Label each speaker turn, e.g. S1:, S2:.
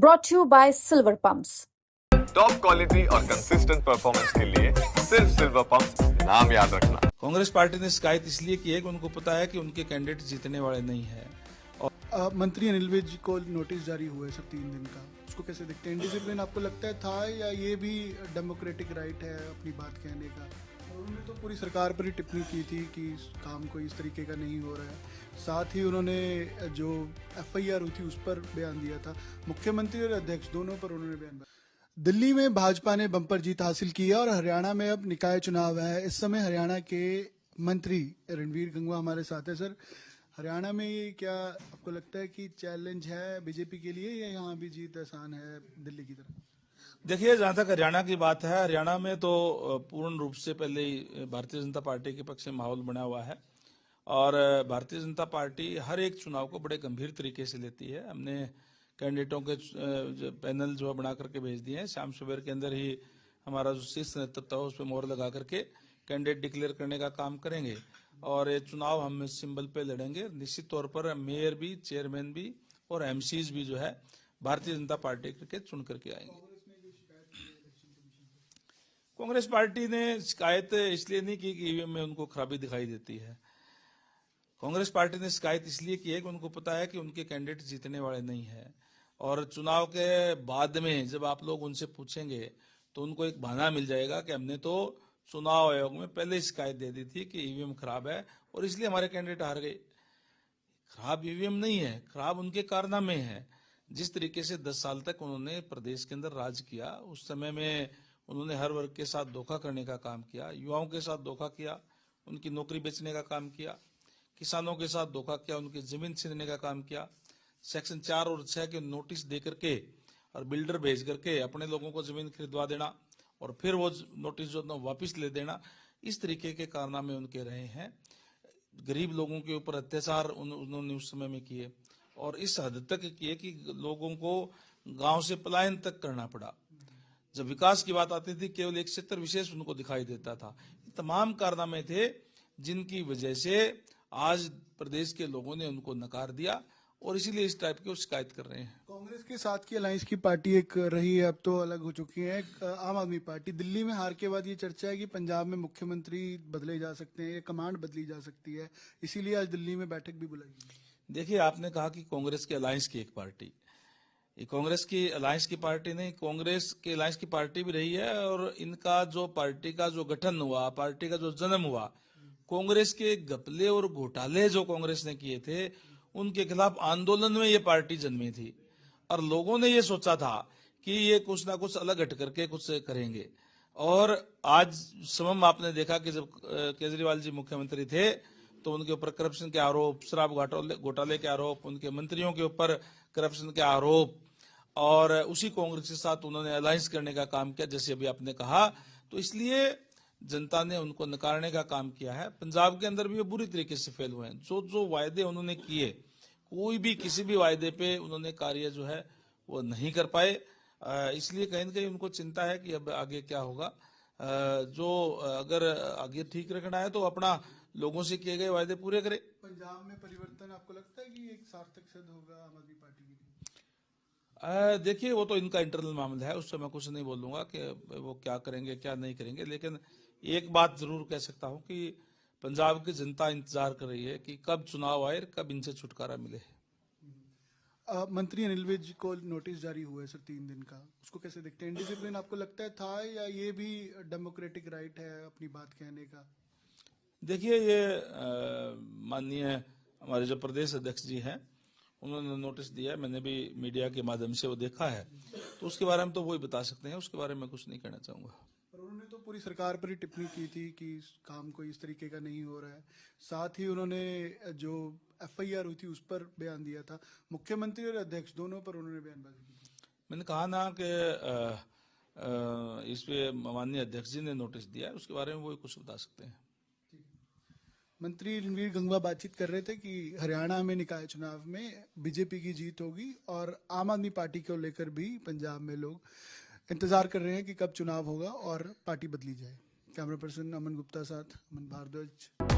S1: brought to you by Silver Pumps.
S2: Top quality और consistent performance के लिए सिर्फ सिल्वर पंप्स नाम याद रखना।
S3: कांग्रेस पार्टी ने शिकायत इसलिए की है कि उनको पता है कि उनके कैंडिडेट जीतने वाले नहीं है।
S4: और मंत्री अनिल विज को नोटिस जारी हुआ है सर 3 दिन का, उसको कैसे देखते हैं? इंडिसिप्लिन आपको लगता है था या ये भी डेमोक्रेटिक राइट है अपनी बात कहने का? उन्होंने तो पूरी सरकार पर ही टिप्पणी की थी कि काम कोई इस तरीके का नहीं हो रहा है। साथ ही उन्होंने जो FIR हुई थी उस पर बयान दिया था। मुख्यमंत्री और अध्यक्ष दोनों पर उन्होंने बयान दिया। दिल्ली में भाजपा ने बम्पर जीत हासिल की है और हरियाणा में अब निकाय चुनाव है। इस समय हरियाणा के मंत्री रणवीर गंगवा हमारे साथ है। सर, हरियाणा में ये क्या आपको लगता है कि चैलेंज है बीजेपी के लिए या यहाँ भी जीत आसान है दिल्ली की तरह?
S3: देखिए, जहां तक हरियाणा की बात है, हरियाणा में तो पूर्ण रूप से पहले ही भारतीय जनता पार्टी के पक्ष में माहौल बना हुआ है और भारतीय जनता पार्टी हर एक चुनाव को बड़े गंभीर तरीके से लेती है। हमने कैंडिडेटों के पैनल जो बना करके भेज दिए हैं। शाम सवेर के अंदर ही हमारा जो शीर्ष नेतृत्व है उस पर मोहर लगा करके कैंडिडेट डिक्लेयर करने का काम करेंगे और ये चुनाव हम इस सिंबल पे लड़ेंगे। निश्चित तौर पर मेयर भी, चेयरमैन भी और MCs भी जो है भारतीय जनता पार्टी के चुन करके आएंगे। कांग्रेस पार्टी ने शिकायत इसलिए नहीं की कि ईवीएम में उनको खराबी दिखाई देती है। कांग्रेस पार्टी ने शिकायत इसलिए की है कि उनको पता है कि उनके कैंडिडेट जीतने वाले नहीं है और चुनाव के बाद में जब आप लोग उनसे पूछेंगे तो उनको एक बहाना मिल जाएगा कि हमने तो चुनाव आयोग में पहले ही शिकायत दे दी थी कि ईवीएम खराब है और इसलिए हमारे कैंडिडेट हार गए। खराब ईवीएम नहीं है, खराब उनके कारनामे हैं। जिस तरीके से 10 साल तक उन्होंने प्रदेश के अंदर राज किया, उस समय में उन्होंने हर वर्ग के साथ धोखा करने का काम किया, युवाओं के साथ धोखा किया, उनकी नौकरी बेचने का काम किया, किसानों के साथ धोखा किया, उनकी जमीन छीनने का काम किया, सेक्शन 4 और 6 के नोटिस दे करके और बिल्डर भेज करके अपने लोगों को जमीन खरीदवा देना और फिर वो नोटिस जो वापस ले देना, इस तरीके के कारनामे उनके रहे हैं। गरीब लोगों के ऊपर अत्याचार उन्होंने उस समय में किए और इस हद तक किए कि लोगों को गांव से पलायन तक करना पड़ा। जब विकास की बात आती थी केवल एक क्षेत्र विशेष उनको दिखाई देता था। तमाम कारनामे थे जिनकी वजह से आज प्रदेश के लोगों ने उनको नकार दिया और इसीलिए इस टाइप की शिकायत कर रहे हैं।
S4: कांग्रेस के साथ की अलायंस की पार्टी एक रही है, अब तो अलग हो चुकी है, आम आदमी पार्टी। दिल्ली में हार के बाद ये चर्चा है कि पंजाब में मुख्यमंत्री बदले जा सकते हैं या कमांड बदली जा सकती है, इसीलिए आज दिल्ली में बैठक भी बुलाई गई।
S3: देखिए, आपने कहा कि कांग्रेस के अलायंस की एक पार्टी, ये कांग्रेस की अलायंस की पार्टी नहीं, कांग्रेस के अलायंस की पार्टी भी रही है और इनका जो पार्टी का जो गठन हुआ, पार्टी का जो जन्म हुआ, कांग्रेस के घपले और घोटाले जो कांग्रेस ने किए थे उनके खिलाफ आंदोलन में ये पार्टी जन्मी थी और लोगों ने ये सोचा था कि ये कुछ ना कुछ अलग हट करके कुछ करेंगे। और आज समम आपने देखा कि जब केजरीवाल जी मुख्यमंत्री थे तो उनके ऊपर करप्शन के आरोप, शराब घोटाले के आरोप, उनके मंत्रियों के ऊपर करप्शन के आरोप और उसी कांग्रेस के साथ उन्होंने अलायंस करने का काम किया, जैसे अभी आपने कहा। तो इसलिए जनता ने उनको नकारने का काम किया है। पंजाब के अंदर भी वो बुरी तरीके से फेल हुए हैं। जो जो वायदे उन्होंने किए, कोई भी किसी भी वायदे पे उन्होंने कार्य जो है वो नहीं कर पाए। इसलिए कहीं ना कहीं उनको चिंता है कि अब आगे क्या होगा। जो अगर आगे ठीक रखना है तो अपना लोगों से किए गए वायदे पूरे करे।
S4: पंजाब में परिवर्तन आपको लगता है कि एक सार्थक सिद्ध होगा आम आदमी पार्टी के लिए?
S3: देखिए, वो तो इनका इंटरनल मामला है, उससे मैं कुछ नहीं बोलूंगा कि वो क्या करेंगे क्या नहीं करेंगे। लेकिन एक बात जरूर कह सकता हूं कि पंजाब की जनता इंतजार कर रही है कि कब चुनाव आए, कब इनसे छुटकारा मिले।
S4: मंत्री अनिल विज को नोटिस जारी हुआ है सर 3 दिन का, उसको कैसे देखते हैं? इंडिसिप्लिन आपको लगता है था या ये भी डेमोक्रेटिक राइट है अपनी बात कहने का?
S3: देखिए, ये माननीय हमारे जो प्रदेश अध्यक्ष जी हैं उन्होंने नोटिस दिया है। मैंने भी मीडिया के माध्यम से वो देखा है, तो उसके बारे में तो वही बता सकते हैं, उसके बारे में कुछ नहीं कहना चाहूंगा।
S4: पर उन्होंने तो पूरी सरकार पर ही टिप्पणी की थी कि काम कोई इस तरीके का नहीं हो रहा है। साथ ही उन्होंने जो FIR हुई थी उस पर बयान दिया था। मुख्यमंत्री और अध्यक्ष दोनों पर उन्होंने बयानबाजी की थी।
S3: मैंने कहा ना कि इस पे माननीय अध्यक्ष जी ने नोटिस दिया है, उसके बारे में वो कुछ बता सकते हैं।
S4: मंत्री रणवीर गंगवा बातचीत कर रहे थे कि हरियाणा में निकाय चुनाव में बीजेपी की जीत होगी और आम आदमी पार्टी को लेकर भी पंजाब में लोग इंतजार कर रहे हैं कि कब चुनाव होगा और पार्टी बदली जाए। कैमरा पर्सन अमन गुप्ता साथ अमन भारद्वाज।